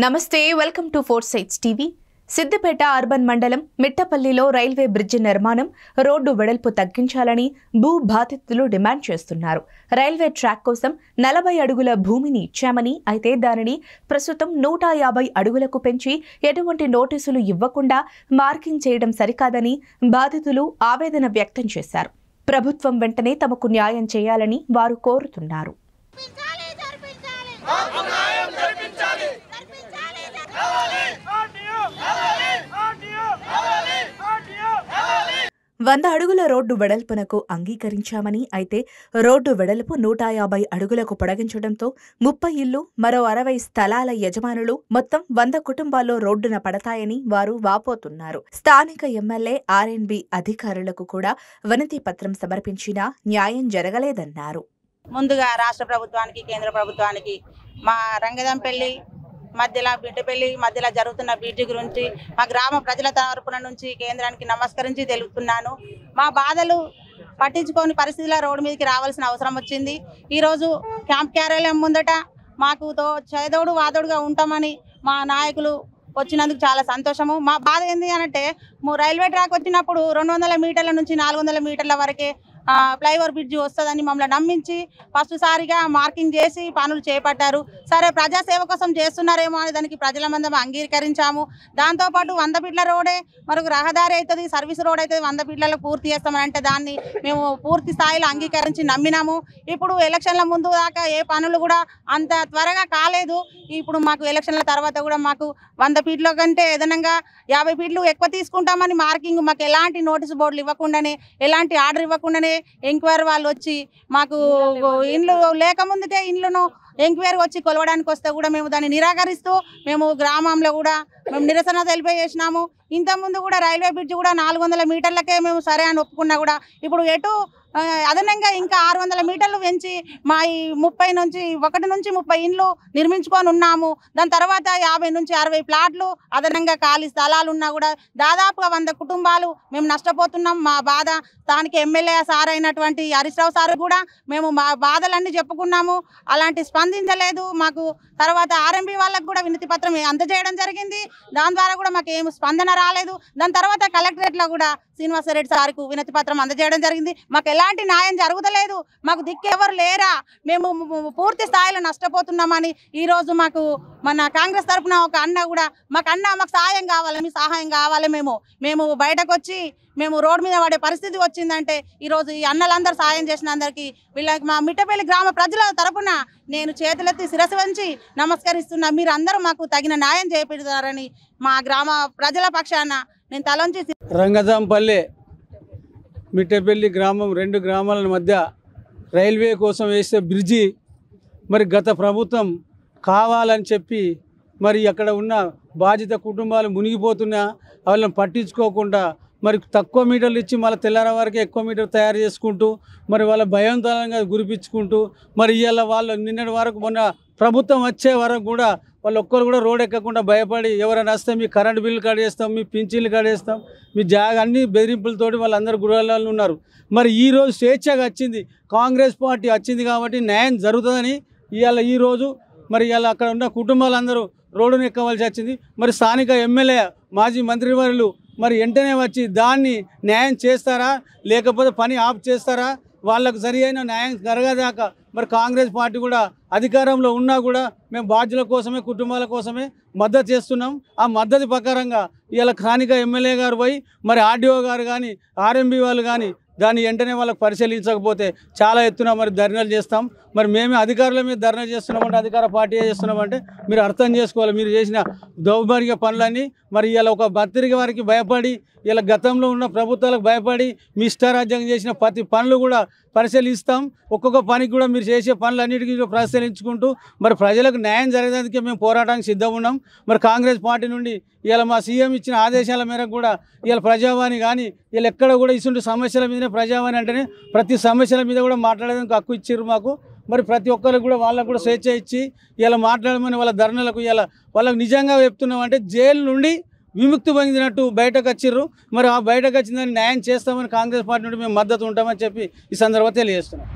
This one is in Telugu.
నమస్తే welcome to four sides TV. Siddipet urban మండలం మిట్టపల్లిలో రైల్వే బ్రిడ్జి నిర్మాణం, రోడ్డు వెడల్పు తగ్గించాలని భూ బాధితులు డిమాండ్ చేస్తున్నారు. రైల్వే ట్రాక్ కోసం 40 అడుగుల భూమిని ఇచ్చామని, అయితే దానిని ప్రస్తుతం 150 అడుగులకు పెంచి ఎటువంటి నోటీసులు ఇవ్వకుండా మార్కింగ్ చేయడం సరికాదని బాధితులు ఆవేదన వ్యక్తం చేశారు. ప్రభుత్వం వెంటనే తమకు న్యాయం చేయాలని వారు కోరుతున్నారు. వంద అడుగుల రోడ్డు వెడల్పునకు అంగీకరించామని, అయితే రోడ్డు వెడల్పు 150 అడుగులకు పొడిగించడంతో 30 ఇళ్లు, మరో 60 స్థలాల యజమానులు మొత్తం 100 కుటుంబాల్లో రోడ్డున పడతాయని వారు వాపోతున్నారు. స్థానిక ఎమ్మెల్యే ఆర్ఎన్బి అధికారులకు కూడా వినతి పత్రం సమర్పించినా న్యాయం జరగలేదన్నారు. ముందుగా రాష్ట్ర ప్రభుత్వానికి, కేంద్ర ప్రభుత్వానికి మా రంగదంపల్లి మధ్యలో బిడ్డపల్లి మధ్యలో జరుగుతున్న బ్రిడ్జి గురించి మా గ్రామ ప్రజల తరపున నుంచి కేంద్రానికి నమస్కరించి తెలుపుతున్నాను. మా బాధలు పట్టించుకోని పరిస్థితిలో రోడ్డు మీదకి రావాల్సిన అవసరం వచ్చింది. ఈరోజు క్యాంప్ కార్యాలయం ముందట మాకు చేదోడు వాదోడుగా ఉంటామని మా నాయకులు వచ్చినందుకు చాలా సంతోషము. మా బాధ ఏంటి అంటే, రైల్వే ట్రాక్ వచ్చినప్పుడు 200 మీటర్ల నుంచి 400 మీటర్ల వరకే ఫ్లైఓవర్ బ్రిడ్జి వస్తుందని మమ్మల్ని నమ్మించి ఫస్ట్ సారిగా మార్కింగ్ చేసి పనులు చేపట్టారు. సరే, ప్రజాసేవ కోసం చేస్తున్నారేమో అని దానికి ప్రజలమందరం అంగీకరించాము. దాంతోపాటు 100 ఫీట్ల రోడే మనకు రహదారి అవుతుంది, సర్వీస్ రోడ్ అవుతుంది, 100 ఫీట్లలో పూర్తి చేస్తామని అంటే దాన్ని మేము పూర్తి స్థాయిలో అంగీకరించి నమ్మినాము. ఇప్పుడు ఎలక్షన్ల ముందు దాకా ఏ పనులు కూడా అంత త్వరగా కాలేదు. ఇప్పుడు మాకు ఎలక్షన్ల తర్వాత కూడా మాకు 100 ఫీట్ల కంటే ఏదనంగా 50 ఫీట్లు ఎక్కువ తీసుకుంటామని మార్కింగ్, మాకు ఎలాంటి నోటీసు బోర్డులు ఇవ్వకుండానే, ఎలాంటి ఆర్డర్ ఇవ్వకుండానే ఎంక్వైరీ వాళ్ళు వచ్చి మాకు ఇండ్లు లేకముందుకే ఇండ్లను ఎంక్వైరీ వచ్చి కొలవడానికి వస్తే కూడా మేము దాన్ని నిరాకరిస్తూ మేము గ్రామంలో కూడా మేము నిరసన తెలియజేసినాము. ఇంతకుముందు కూడా రైల్వే బ్రిడ్జ్ కూడా 400 మీటర్లకే మేము సరే అని ఒప్పుకున్నా కూడా ఇప్పుడు అదనంగా ఇంకా 600 మీటర్లు పెంచి మా ఈ 1 నుంచి 30 ఇండ్లు నిర్మించుకొని ఉన్నాము. దాని తర్వాత 50 నుంచి 60 ప్లాట్లు అదనంగా ఖాళీ స్థలాలు ఉన్నా కూడా దాదాపుగా 100 కుటుంబాలు మేము నష్టపోతున్నాం. మా బాధ స్థానిక ఎమ్మెల్యే సార్ అయినటువంటి హరీష్ రావు సార్ కూడా మేము మా బాధలన్నీ చెప్పుకున్నాము, అలాంటి స్పందించలేదు. మాకు తర్వాత ఆర్ఎంబి వాళ్ళకు కూడా వినతి పత్రం అందజేయడం జరిగింది, దాని ద్వారా కూడా మాకు ఏమి స్పందన రాలేదు. దాని తర్వాత కలెక్టరేట్లో కూడా శ్రీనివాసరెడ్డి సార్కు వినతి పత్రం అందజేయడం జరిగింది. మాకు ఎలాంటి న్యాయం జరుగుతలేదు, మాకు దిక్కెవరు లేరా, మేము పూర్తి స్థాయిలో నష్టపోతున్నామని ఈరోజు మాకు మన కాంగ్రెస్ తరఫున ఒక అన్న కూడా మాకు సహాయం కావాలి, మీ సహాయం కావాలి, మేము బయటకు వచ్చి మేము రోడ్డు మీద పడే పరిస్థితి వచ్చిందంటే ఈరోజు ఈ అన్నలందరూ సహాయం చేసిన అందరికీ వీళ్ళకి మా మిట్టపల్లి గ్రామ ప్రజల తరఫున నేను చేతులెత్తి శిరస్సు వంచి నమస్కరిస్తున్నా. మీరందరూ మాకు తగిన న్యాయం చేపిస్తారని మా గ్రామ ప్రజల పక్షాన నేను తలంచి. రంగదంపల్లి మిట్టపల్లి గ్రామం 2 గ్రామాల మధ్య రైల్వే కోసం వేసే బ్రిడ్జి మరి గత ప్రభుత్వం కావాలని చెప్పి మరి అక్కడ ఉన్న బాధిత కుటుంబాలు మునిగిపోతున్నా వాళ్ళని పట్టించుకోకుండా మరి తక్కువ మీటర్లు ఇచ్చి మళ్ళీ తెల్లార వరకు ఎక్కువ మీటర్ తయారు చేసుకుంటూ మరి వాళ్ళ భయంతరంగా గురిపించుకుంటూ మరి ఇవాళ వాళ్ళు నిన్నటి వరకు మొన్న ప్రభుత్వం వచ్చే వరకు కూడా వాళ్ళు ఒక్కరు కూడా రోడ్ ఎక్కకుండా భయపడి ఎవరైనా వస్తే మీ కరెంటు బిల్లు కట్టేస్తాం, మీ పింఛన్లు కట్టేస్తాం, మీ జాగా అన్ని బెదిరింపులతోటి వాళ్ళందరూ గృహాలలో ఉన్నారు. మరి ఈరోజు స్వేచ్ఛగా వచ్చింది, కాంగ్రెస్ పార్టీ వచ్చింది కాబట్టి న్యాయం జరుగుతుందని ఈరోజు మరి ఇలా అక్కడ ఉన్న కుటుంబాలందరూ రోడ్డును ఎక్కవలసి వచ్చింది. మరి స్థానిక ఎమ్మెల్యే మాజీ మంత్రివర్యులు మరి వెంటనే వచ్చి దాన్ని న్యాయం చేస్తారా, లేకపోతే పని ఆఫ్ చేస్తారా, వాళ్ళకు సరి అయిన న్యాయం జరగదాకా మరి కాంగ్రెస్ పార్టీ కూడా అధికారంలో ఉన్నా కూడా మేము బాధ్యుల కోసమే, కుటుంబాల కోసమే మద్దతు చేస్తున్నాం. ఆ మద్దతు ప్రకారంగా ఇవాళ స్థానిక ఎమ్మెల్యే గారు పోయి మరి ఆర్డీఓ గారు కానీ ఆర్ఎంబి వాళ్ళు కానీ దాన్ని వెంటనే వాళ్ళకి పరిశీలించకపోతే చాలా ఎత్తున మరి ధర్నాలు చేస్తాం. మరి మేమే అధికారుల మీద ధర్నా చేస్తున్నామంటే, అధికార పార్టీ చేస్తున్నామంటే మీరు అర్థం చేసుకోవాలి. మీరు చేసిన దౌర్భాగ్య పనులన్నీ మరి ఇలా ఒక భద్రిక వారికి భయపడి, ఇలా గతంలో ఉన్న ప్రభుత్వాలకు భయపడి మీ ఇష్టారాజ్యం చేసిన ప్రతి పనులు కూడా పరిశీలిస్తాం. ఒక్కొక్క పనికి కూడా మీరు చేసే పనులన్నిటికీ పరిశీలించుకుంటూ మరి ప్రజలకు న్యాయం జరగడానికి మేము పోరాటానికి సిద్ధంగా ఉన్నాం. మరి కాంగ్రెస్ పార్టీ నుండి ఇలా మా సీఎం ఇచ్చిన ఆదేశాల మేరకు కూడా ఇలా ప్రజావాణి కానీ ఇలా ఎక్కడ కూడా ఇటువంటి సమస్యల మీదనే ప్రజావాణి అంటేనే ప్రతి సమస్యల మీద కూడా మాట్లాడేందుకు హక్కు ఇచ్చారు మాకు. మరి ప్రతి ఒక్కరికి కూడా వాళ్ళకు కూడా స్వేచ్ఛ ఇచ్చి ఇలా మాట్లాడమని వాళ్ళ ధర్నాలకు ఇలా వాళ్ళకు నిజంగా చెప్తున్నామంటే జైలు నుండి విముక్తి పొందినట్టు బయటకు వచ్చిర్రు. మరి ఆ బయటకు వచ్చిందని న్యాయం చేస్తామని కాంగ్రెస్ పార్టీ నుండి మేము మద్దతు ఉంటామని చెప్పి ఈ సందర్భంగా తెలియజేస్తున్నాం.